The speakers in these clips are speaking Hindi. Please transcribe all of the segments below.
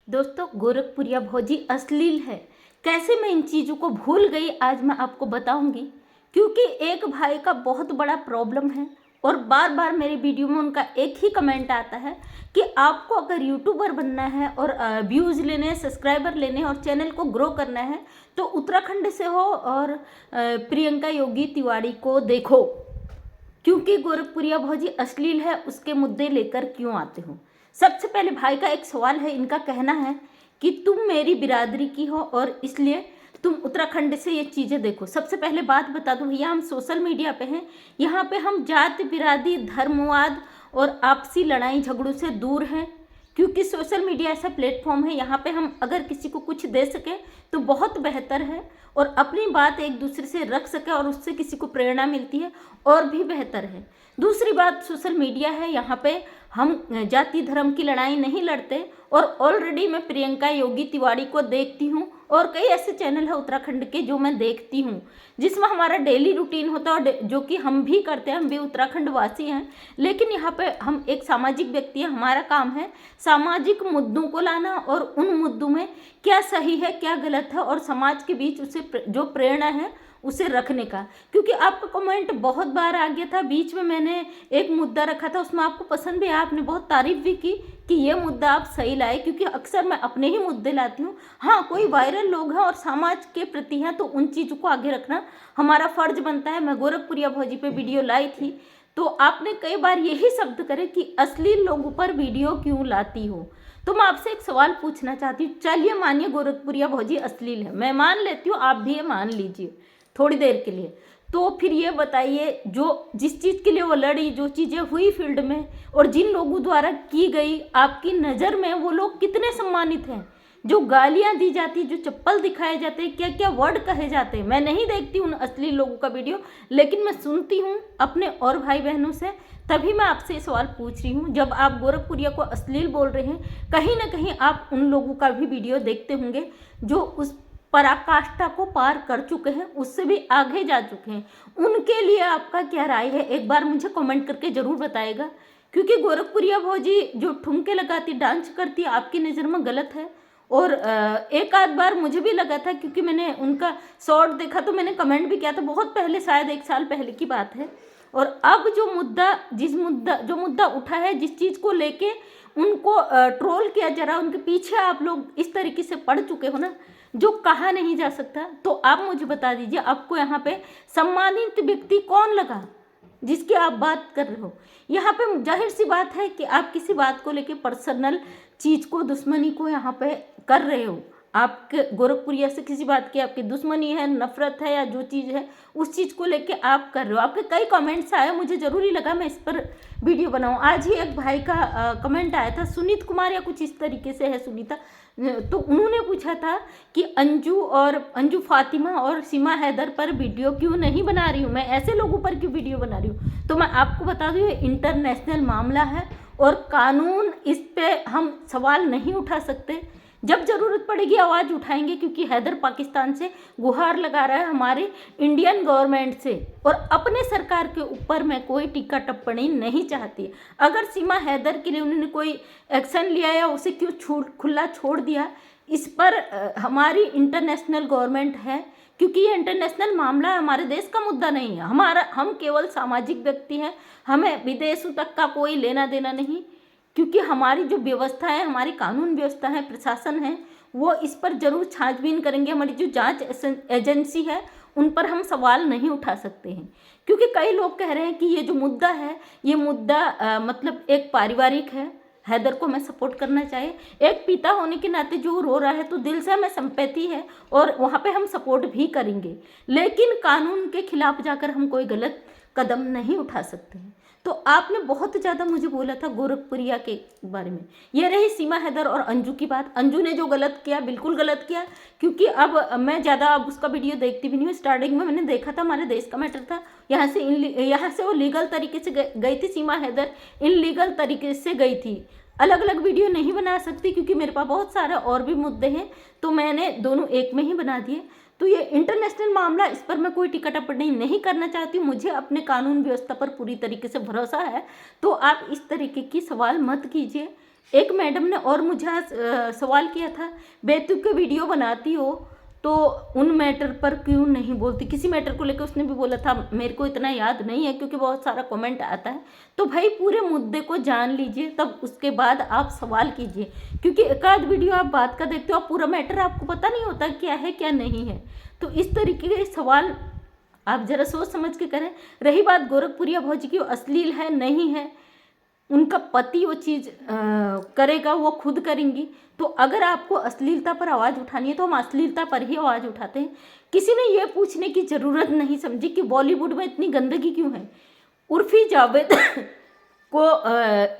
दोस्तों, गोरखपुरिया भोजी अश्लील है। कैसे मैं इन चीज़ों को भूल गई आज मैं आपको बताऊंगी। क्योंकि एक भाई का बहुत बड़ा प्रॉब्लम है और बार बार मेरे वीडियो में उनका एक ही कमेंट आता है कि आपको अगर यूट्यूबर बनना है और व्यूज़ लेने हैं, सब्सक्राइबर लेने हैं और चैनल को ग्रो करना है तो उत्तराखंड से हो और प्रियंका योगी तिवारी को देखो। क्योंकि गोरखपुरिया भौजी अश्लील है, उसके मुद्दे लेकर क्यों आते हो। सबसे पहले भाई का एक सवाल है, इनका कहना है कि तुम मेरी बिरादरी की हो और इसलिए तुम उत्तराखंड से ये चीज़ें देखो। सबसे पहले बात बता दूं भैया, हम सोशल मीडिया पे हैं, यहाँ पे हम जाति बिरादरी धर्मवाद और आपसी लड़ाई झगड़ों से दूर हैं। क्योंकि सोशल मीडिया ऐसा प्लेटफॉर्म है, यहाँ पे हम अगर किसी को कुछ दे सकें तो बहुत बेहतर है और अपनी बात एक दूसरे से रख सके और उससे किसी को प्रेरणा मिलती है और भी बेहतर है। दूसरी बात, सोशल मीडिया है, यहाँ पे हम जाति धर्म की लड़ाई नहीं लड़ते और ऑलरेडी मैं प्रियंका योगी तिवारी को देखती हूँ और कई ऐसे चैनल है उत्तराखंड के जो मैं देखती हूँ जिसमें हमारा डेली रूटीन होता है और जो कि हम भी करते हैं, हम भी उत्तराखंड वासी हैं। लेकिन यहाँ पे हम एक सामाजिक व्यक्ति हैं, हमारा काम है सामाजिक मुद्दों को लाना और उन मुद्दों में क्या सही है क्या गलत है और समाज के बीच उसे जो प्रेरणा है उसे रखने का। क्योंकि आपका कमेंट बहुत बार आ गया था, बीच में मैंने एक मुद्दा रखा था, उसमें आपको पसंद भी आया, आपने बहुत तारीफ भी की कि ये मुद्दा आप सही लाए। क्योंकि अक्सर मैं अपने ही मुद्दे लाती हूँ। हाँ, कोई वायरल लोग हैं और समाज के प्रति हैं तो उन चीज़ों को आगे रखना हमारा फर्ज बनता है। मैं गोरखपुरिया भौजी पे वीडियो लाई थी तो आपने कई बार यही शब्द करे कि अश्लील लोगों पर वीडियो क्यों लाती हो। तो मैं आपसे एक सवाल पूछना चाहती हूँ। चलिए मानिए गोरखपुरिया भौजी अश्लील है, मैं मान लेती हूँ, आप भी ये मान लीजिए थोड़ी देर के लिए। तो फिर ये बताइए, जो जिस चीज़ के लिए वो लड़ी, जो चीज़ें हुई फील्ड में और जिन लोगों द्वारा की गई, आपकी नज़र में वो लोग कितने सम्मानित हैं। जो गालियां दी जाती, जो चप्पल दिखाए जाते, क्या क्या वर्ड कहे जाते हैं। मैं नहीं देखती उन असली लोगों का वीडियो, लेकिन मैं सुनती हूँ अपने और भाई बहनों से, तभी मैं आपसे सवाल पूछ रही हूँ। जब आप गोरखपुरिया को अश्लील बोल रहे हैं, कहीं ना कहीं आप उन लोगों का भी वीडियो देखते होंगे जो उस पराकाष्ठा को पार कर चुके हैं, उससे भी आगे जा चुके हैं। उनके लिए आपका क्या राय है, एक बार मुझे कमेंट करके ज़रूर बताएगा। क्योंकि गोरखपुरिया भौजी जो ठुमके लगाती, डांस करती, आपकी नज़र में गलत है। और एक आध बार मुझे भी लगा था, क्योंकि मैंने उनका शॉर्ट देखा तो मैंने कमेंट भी किया था, बहुत पहले, शायद 1 साल पहले की बात है। और अब जो मुद्दा उठा है, जिस चीज़ को लेके उनको ट्रोल किया जा रहा है, उनके पीछे आप लोग इस तरीके से पड़ चुके हो ना, जो कहा नहीं जा सकता। तो आप मुझे बता दीजिए, आपको यहाँ पे सम्मानित व्यक्ति कौन लगा जिसकी आप बात कर रहे हो। यहाँ पे जाहिर सी बात है कि आप किसी बात को लेके पर्सनल चीज़ को, दुश्मनी को यहाँ पे कर रहे हो। आपके गोरखपुरिया से किसी बात की आपकी दुश्मनी है, नफरत है, या जो चीज़ है उस चीज़ को लेके आप कर रहे हो। आपके कई कमेंट्स आए, मुझे ज़रूरी लगा मैं इस पर वीडियो बनाऊँ। आज ही एक भाई का कमेंट आया था, सुनीत कुमार या कुछ इस तरीके से है, सुनीता, तो उन्होंने पूछा था कि अंजू फातिमा और सीमा हैदर पर वीडियो क्यों नहीं बना रही हूँ, मैं ऐसे लोगों पर क्यों वीडियो बना रही हूँ। तो मैं आपको बता दूँ, ये इंटरनेशनल मामला है और कानून, इस पे हम सवाल नहीं उठा सकते। जब ज़रूरत पड़ेगी आवाज़ उठाएंगे, क्योंकि हैदर पाकिस्तान से गुहार लगा रहा है हमारे इंडियन गवर्नमेंट से, और अपने सरकार के ऊपर मैं कोई टीका टिप्पणी नहीं चाहती। अगर सीमा हैदर के लिए उन्होंने कोई एक्शन लिया या उसे क्यों खुला छोड़ दिया, इस पर हमारी इंटरनेशनल गवर्नमेंट है, क्योंकि ये इंटरनेशनल मामला है, हमारे देश का मुद्दा नहीं है। हम केवल सामाजिक व्यक्ति हैं, हमें विदेशों तक का कोई लेना देना नहीं। क्योंकि हमारी जो व्यवस्था है, हमारी कानून व्यवस्था है, प्रशासन है, वो इस पर जरूर छानबीन करेंगे। हमारी जो जांच एजेंसी है उन पर हम सवाल नहीं उठा सकते हैं। क्योंकि कई लोग कह रहे हैं कि ये जो मुद्दा है, ये मुद्दा मतलब एक पारिवारिक है, हैदर को मैं सपोर्ट करना चाहिए। एक पिता होने के नाते जो रो रहा है तो दिल से हमें सिंपैथी है और वहाँ पे हम सपोर्ट भी करेंगे, लेकिन कानून के खिलाफ जाकर हम कोई गलत कदम नहीं उठा सकते हैं। तो आपने बहुत ज़्यादा मुझे बोला था गोरखपुरिया के बारे में। ये रही सीमा हैदर और अंजू की बात। अंजू ने जो गलत किया, बिल्कुल गलत किया। क्योंकि अब मैं ज़्यादा अब उसका वीडियो देखती भी नहीं हूँ। स्टार्टिंग में मैंने देखा था, हमारे देश का मैटर था, यहाँ से वो लीगल तरीके से गई थी सीमा हैदर, इनलीगल तरीके से गई थी। अलग अलग वीडियो नहीं बना सकती क्योंकि मेरे पास बहुत सारे और भी मुद्दे हैं, तो मैंने दोनों एक में ही बना दिए। तो ये इंटरनेशनल मामला, इस पर मैं कोई टिका टिप्पणी नहीं करना चाहती हूँ। मुझे अपने कानून व्यवस्था पर पूरी तरीके से भरोसा है। तो आप इस तरीके की सवाल मत कीजिए। एक मैडम ने और मुझे आज सवाल किया था, बेतुक के वीडियो बनाती हो तो उन मैटर पर क्यों नहीं बोलती। किसी मैटर को लेकर उसने भी बोला था, मेरे को इतना याद नहीं है क्योंकि बहुत सारा कमेंट आता है। तो भाई पूरे मुद्दे को जान लीजिए, तब उसके बाद आप सवाल कीजिए, क्योंकि एक आध वीडियो आप बात का देखते हो, आप पूरा मैटर आपको पता नहीं होता क्या है क्या नहीं है। तो इस तरीके के सवाल आप ज़रा सोच समझ के करें। रही बात गोरखपुरिया भौजी की, अश्लील है नहीं है, उनका पति वो चीज़ करेगा, वो खुद करेंगी। तो अगर आपको अश्लीलता पर आवाज़ उठानी है तो हम अश्लीलता पर ही आवाज़ उठाते हैं। किसी ने ये पूछने की ज़रूरत नहीं समझी कि बॉलीवुड में इतनी गंदगी क्यों है। उर्फी जावेद को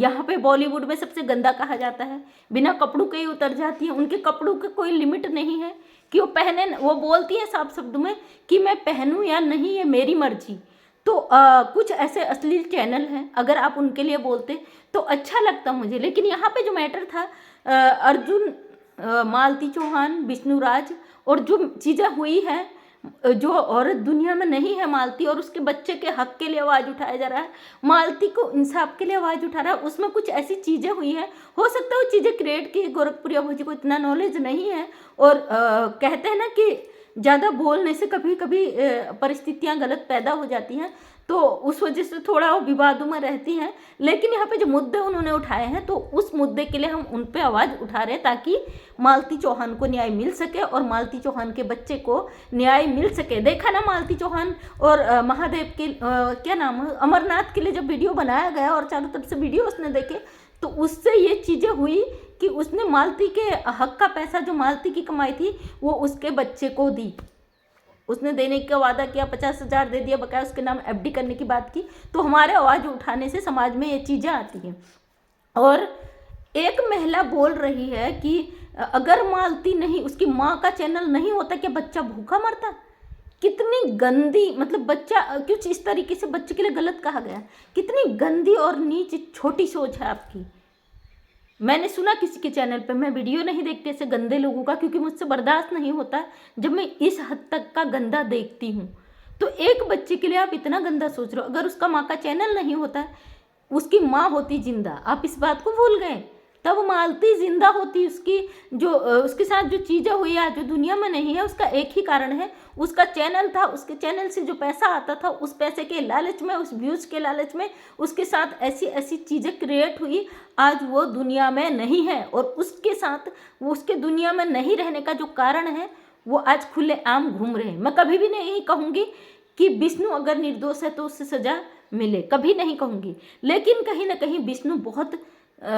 यहाँ पे बॉलीवुड में सबसे गंदा कहा जाता है, बिना कपड़ों के ही उतर जाती है, उनके कपड़ों का कोई लिमिट नहीं है कि वो पहने। वो बोलती हैं साफ शब्दों में कि मैं पहनूं या नहीं ये मेरी मर्जी। तो कुछ ऐसे अश्लील चैनल हैं, अगर आप उनके लिए बोलते तो अच्छा लगता मुझे। लेकिन यहाँ पे जो मैटर था अर्जुन, मालती चौहान, विष्णुराज और जो चीज़ें हुई हैं, जो औरत दुनिया में नहीं है मालती, और उसके बच्चे के हक के लिए आवाज़ उठाया जा रहा है, मालती को इंसाफ के लिए आवाज़ उठा रहा है, उसमें कुछ ऐसी चीज़ें हुई हैं, हो सकता है वो चीज़ें क्रिएट की। गोरखपुरिया भौजी को इतना नॉलेज नहीं है, और कहते हैं ना कि ज़्यादा बोलने से कभी कभी परिस्थितियाँ गलत पैदा हो जाती हैं, तो उस वजह से थोड़ा वो विवादों में रहती हैं। लेकिन यहाँ पे जो मुद्दे उन्होंने उठाए हैं, तो उस मुद्दे के लिए हम उन पे आवाज़ उठा रहे हैं ताकि मालती चौहान को न्याय मिल सके और मालती चौहान के बच्चे को न्याय मिल सके। देखा ना मालती चौहान और महादेव के क्या नाम है, अमरनाथ के लिए जब वीडियो बनाया गया और चारों तरफ से वीडियो उसने देखे, तो उससे ये चीज़ें हुई कि उसने मालती के हक का पैसा जो मालती की कमाई थी वो उसके बच्चे को दी। उसने देने का वादा किया, 50,000 दे दिया, बकाया उसके नाम एफडी करने की बात की। तो हमारे आवाज़ उठाने से समाज में ये चीज़ें आती हैं। और एक महिला बोल रही है कि अगर मालती नहीं, उसकी माँ का चैनल नहीं होता क्या बच्चा भूखा मरता। कितनी गंदी, मतलब बच्चा कुछ इस तरीके से बच्चे के लिए गलत कहा गया, कितनी गंदी और नीच छोटी सोच है आपकी। मैंने सुना किसी के चैनल पे, मैं वीडियो नहीं देखती ऐसे गंदे लोगों का, क्योंकि मुझसे बर्दाश्त नहीं होता जब मैं इस हद तक का गंदा देखती हूँ। तो एक बच्चे के लिए आप इतना गंदा सोच रहे हो। अगर उसका माँ का चैनल नहीं होता, उसकी माँ होती जिंदा, आप इस बात को भूल गए, तब मालती जिंदा होती। उसकी जो उसके साथ जो चीज़ें हुई आज जो दुनिया में नहीं है, उसका एक ही कारण है, उसका चैनल था। उसके चैनल से जो पैसा आता था, उस पैसे के लालच में, उस व्यूज़ के लालच में उसके साथ ऐसी ऐसी चीज़ें क्रिएट हुई, आज वो दुनिया में नहीं है। और उसके साथ वो उसके दुनिया में नहीं रहने का जो कारण है, वो आज खुलेआम घूम रहे हैं। मैं कभी भी नहीं कहूँगी कि विष्णु अगर निर्दोष है तो उससे सज़ा मिले, कभी नहीं कहूँगी। लेकिन कहीं ना कहीं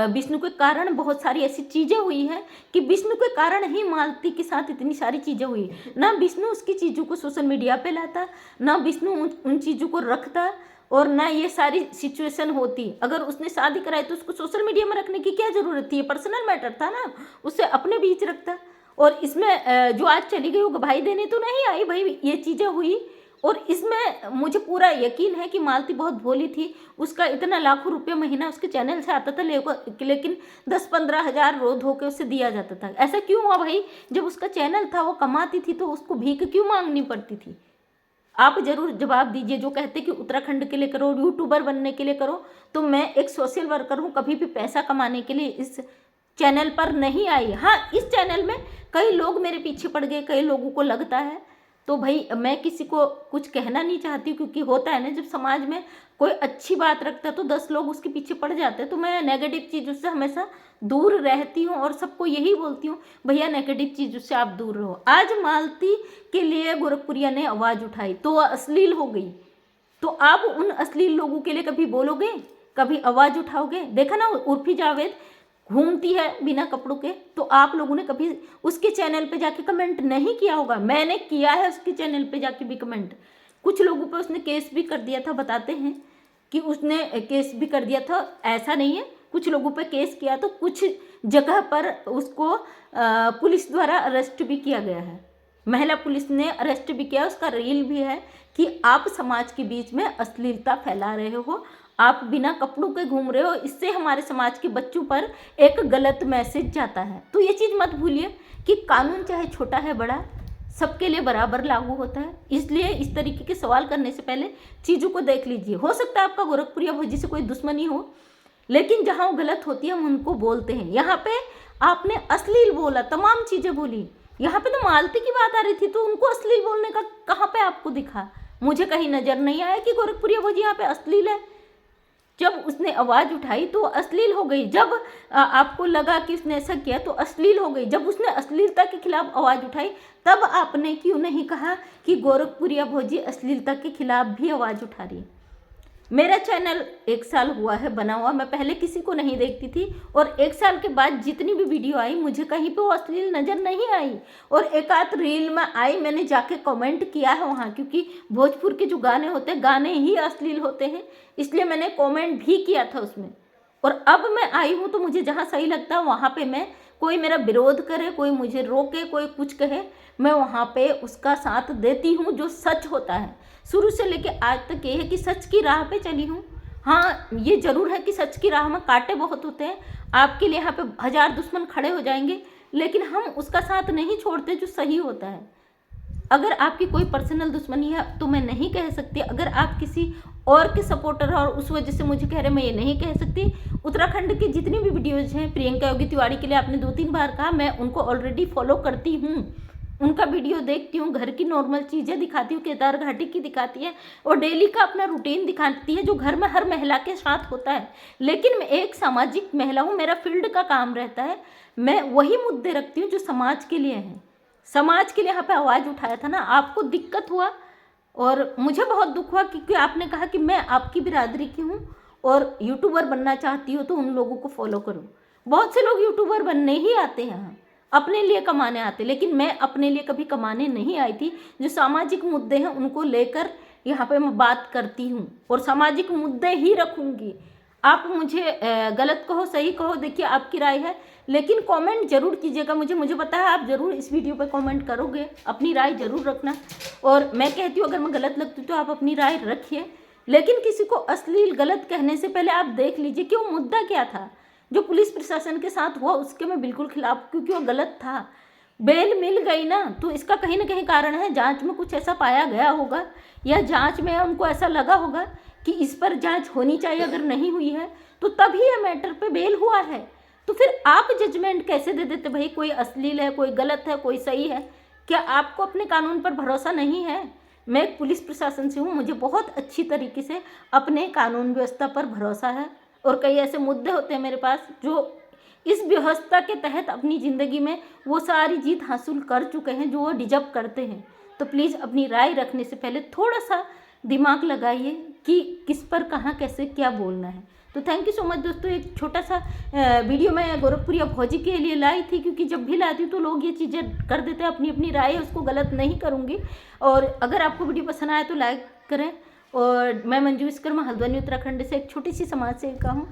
विष्णु के कारण बहुत सारी ऐसी चीज़ें हुई हैं कि विष्णु के कारण ही मालती के साथ इतनी सारी चीज़ें हुई। ना विष्णु उसकी चीज़ों को सोशल मीडिया पे लाता, ना विष्णु उन चीज़ों को रखता, और ना ये सारी सिचुएशन होती। अगर उसने शादी कराई तो उसको सोशल मीडिया में रखने की क्या ज़रूरत थी, ये पर्सनल मैटर था ना, उससे अपने बीच रखता। और इसमें जो आज चली गई वो गवाही देने तो नहीं आई भाई, ये चीज़ें हुई। और इसमें मुझे पूरा यकीन है कि मालती बहुत भोली थी, उसका इतना लाखों रुपये महीना उसके चैनल से आता था, लेकिन 10-15 हज़ार रोज होकर उसे दिया जाता था। ऐसा क्यों हुआ भाई? जब उसका चैनल था, वो कमाती थी, तो उसको भीख क्यों मांगनी पड़ती थी? आप जरूर जवाब दीजिए। जो कहते कि उत्तराखंड के लिए करो, यूट्यूबर बनने के लिए करो, तो मैं एक सोशल वर्कर हूँ, कभी भी पैसा कमाने के लिए इस चैनल पर नहीं आई। हाँ, इस चैनल में कई लोग मेरे पीछे पड़ गए, कई लोगों को लगता है, तो भाई मैं किसी को कुछ कहना नहीं चाहती, क्योंकि होता है ना, जब समाज में कोई अच्छी बात रखता है तो 10 लोग उसके पीछे पड़ जाते हैं। तो मैं नेगेटिव चीज़ों से हमेशा दूर रहती हूँ और सबको यही बोलती हूँ, भैया नेगेटिव चीज़ों से आप दूर रहो। आज मालती के लिए गोरखपुरिया ने आवाज़ उठाई तो वह अश्लील हो गई, तो आप उन अश्लील लोगों के लिए कभी बोलोगे, कभी आवाज़ उठाओगे? देखा ना, उर्फी जावेद घूमती है बिना कपड़ों के, तो आप लोगों ने कभी उसके चैनल पे जाके कमेंट नहीं किया होगा। मैंने किया है उसके चैनल पे जाके भी कमेंट। कुछ लोगों पे उसने केस भी कर दिया था, बताते हैं कि उसने केस भी कर दिया था, ऐसा नहीं है, कुछ लोगों पे केस किया, तो कुछ जगह पर उसको पुलिस द्वारा अरेस्ट भी किया गया है, महिला पुलिस ने अरेस्ट भी किया। उसका रील भी है कि आप समाज के बीच में अश्लीलता फैला रहे हो, आप बिना कपड़ों के घूम रहे हो, इससे हमारे समाज के बच्चों पर एक गलत मैसेज जाता है। तो ये चीज़ मत भूलिए कि कानून चाहे छोटा है बड़ा, सबके लिए बराबर लागू होता है। इसलिए इस तरीके के सवाल करने से पहले चीज़ों को देख लीजिए। हो सकता है आपका गोरखपुरिया भौजी से कोई दुश्मनी हो, लेकिन जहाँ वो गलत होती है हम उनको बोलते हैं। यहाँ पे आपने अश्लील बोला, तमाम चीज़ें बोली। यहाँ पे तो मालती की बात आ रही थी, तो उनको अश्लील बोलने का कहाँ पे आपको दिखा? मुझे कहीं नज़र नहीं आया कि गोरखपुरिया भौजी यहाँ पे अश्लील है। जब उसने आवाज़ उठाई तो अश्लील हो गई। जब आपको लगा कि उसने ऐसा किया तो अश्लील हो गई। जब उसने अश्लीलता के खिलाफ आवाज़ उठाई तब आपने क्यों नहीं कहा कि गोरखपुरिया भौजी अश्लीलता के खिलाफ भी आवाज़ उठा रही है? मेरा चैनल 1 साल हुआ है बना हुआ, मैं पहले किसी को नहीं देखती थी और 1 साल के बाद जितनी भी वीडियो आई मुझे कहीं पे वो अश्लील नज़र नहीं आई। और एक आध रील में आई, मैंने जाके कमेंट किया है वहाँ, क्योंकि भोजपुर के जो गाने होते हैं गाने ही अश्लील होते हैं, इसलिए मैंने कमेंट भी किया था उसमें। और अब मैं आई हूँ तो मुझे जहाँ सही लगता है वहाँ पे मैं, कोई मेरा विरोध करे, कोई मुझे रोके, कोई कुछ कहे, मैं वहाँ पे उसका साथ देती हूँ जो सच होता है। शुरू से लेके आज तक ये है कि सच की राह पे चली हूँ। हाँ, ये ज़रूर है कि सच की राह में कांटे बहुत होते हैं, आपके लिए यहाँ पे 1000 दुश्मन खड़े हो जाएंगे, लेकिन हम उसका साथ नहीं छोड़ते जो सही होता है। अगर आपकी कोई पर्सनल दुश्मनी है तो मैं नहीं कह सकती, अगर आप किसी और के सपोर्टर और उस वजह से मुझे कह रहे, मैं ये नहीं कह सकती। उत्तराखंड की जितनी भी वीडियोज़ हैं, प्रियंका योगी तिवारी के लिए आपने 2-3 बार कहा, मैं उनको ऑलरेडी फॉलो करती हूँ, उनका वीडियो देखती हूँ, घर की नॉर्मल चीज़ें दिखाती हूँ, केदार घाटी की दिखाती है और डेली का अपना रूटीन दिखाती है जो घर में हर महिला के साथ होता है। लेकिन मैं एक सामाजिक महिला हूँ, मेरा फील्ड का काम रहता है, मैं वही मुद्दे रखती हूँ जो समाज के लिए हैं। समाज के लिए यहाँ पे आवाज़ उठाया था ना, आपको दिक्कत हुआ और मुझे बहुत दुख हुआ, क्योंकि आपने कहा कि मैं आपकी बिरादरी की हूँ और यूट्यूबर बनना चाहती हो तो उन लोगों को फॉलो करो। बहुत से लोग यूट्यूबर बनने ही आते हैं, यहाँ अपने लिए कमाने आते, लेकिन मैं अपने लिए कभी कमाने नहीं आई थी। जो सामाजिक मुद्दे हैं उनको लेकर यहाँ पे मैं बात करती हूँ और सामाजिक मुद्दे ही रखूँगी। आप मुझे गलत कहो सही कहो, देखिए आपकी राय है, लेकिन कमेंट जरूर कीजिएगा। मुझे पता है आप ज़रूर इस वीडियो पे कमेंट करोगे, अपनी राय ज़रूर रखना। और मैं कहती हूँ अगर मैं गलत लगती हूँ तो आप अपनी राय रखिए, लेकिन किसी को अश्लील गलत कहने से पहले आप देख लीजिए कि वो मुद्दा क्या था। जो पुलिस प्रशासन के साथ हुआ उसके मैं बिल्कुल खिलाफ, क्योंकि वो गलत था। बेल मिल गई ना, तो इसका कहीं ना कहीं कारण है, जांच में कुछ ऐसा पाया गया होगा या जांच में उनको ऐसा लगा होगा कि इस पर जांच होनी चाहिए, अगर नहीं हुई है तो तभी ये मैटर पे बेल हुआ है। तो फिर आप जजमेंट कैसे दे देते भाई कोई अश्लील है, कोई गलत है, कोई सही है? क्या आपको अपने कानून पर भरोसा नहीं है? मैं एक पुलिस प्रशासन से हूँ, मुझे बहुत अच्छी तरीके से अपने कानून व्यवस्था पर भरोसा है और कई ऐसे मुद्दे होते हैं मेरे पास जो इस व्यवस्था के तहत अपनी ज़िंदगी में वो सारी जीत हासिल कर चुके हैं जो वो डिजर्व करते हैं। तो प्लीज़ अपनी राय रखने से पहले थोड़ा सा दिमाग लगाइए कि किस पर कहाँ कैसे क्या बोलना है। तो थैंक यू सो मच दोस्तों। एक छोटा सा वीडियो मैं गोरखपुरिया भौजी के लिए लाई थी, क्योंकि जब भी लाती हूँ तो लोग ये चीज़ें कर देते हैं, अपनी अपनी राय है, उसको गलत नहीं करूँगी। और अगर आपको वीडियो पसंद आए तो लाइक करें। और मैं मंजू विश्वकर्मा हल्द्वानी उत्तराखंड से एक छोटी सी समाज सेविका हूँ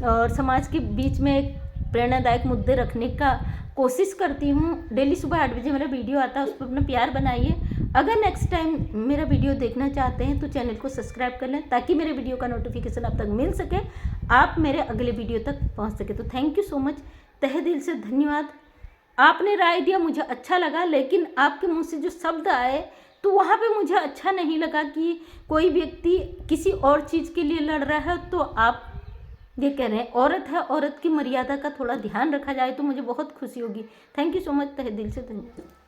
और समाज के बीच में एक प्रेरणादायक मुद्दे रखने का कोशिश करती हूँ। डेली सुबह 8 बजे मेरा वीडियो आता है, उस पर अपना प्यार बनाइए। अगर नेक्स्ट टाइम मेरा वीडियो देखना चाहते हैं तो चैनल को सब्सक्राइब कर लें ताकि मेरे वीडियो का नोटिफिकेशन आप तक मिल सके, आप मेरे अगले वीडियो तक पहुँच सके। तो थैंक यू सो मच, तहे दिल से धन्यवाद। आपने राय दिया, मुझे अच्छा लगा, लेकिन आपके मुँह से जो शब्द आए तो वहाँ पे मुझे अच्छा नहीं लगा कि कोई व्यक्ति किसी और चीज़ के लिए लड़ रहा है तो आप ये कह रहे हैं। औरत है, औरत की मर्यादा का थोड़ा ध्यान रखा जाए तो मुझे बहुत खुशी होगी। थैंक यू सो मच, तहे दिल से धन्यवाद।